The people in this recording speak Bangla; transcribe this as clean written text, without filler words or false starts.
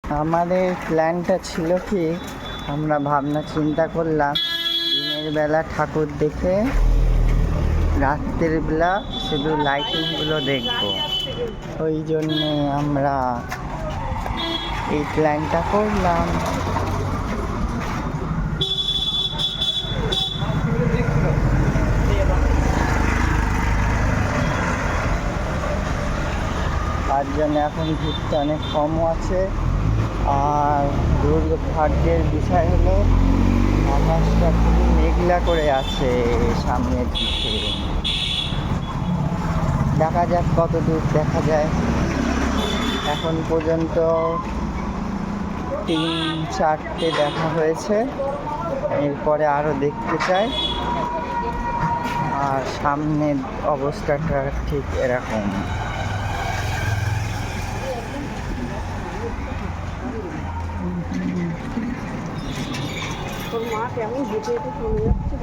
আমাদের প্ল্যানটা ছিল কি, আমরা ভাবনা চিন্তা করলাম দিনের বেলা ঠাকুর দেখে রাত্রের বেলা শুধু লাইটিংগুলো দেখবো। ওই জন্যে আমরা এই প্ল্যানটা করলাম। তার জন্য এখন ভিড়টা অনেক কমও আছে। আর দুর্ভাগ্যের বিষয় হলো আকাশটা খুবই মেঘলা করে আছে সামনের দিকে। দেখা যাক কত দূর দেখা যায়। এখন পর্যন্ত 3-4টে দেখা হয়েছে, এরপরে আরও দেখতে চাই। আর সামনের অবস্থাটা ঠিক এরকম। তোর মা কেমন হেঁটে হেঁটে চলে যাচ্ছে।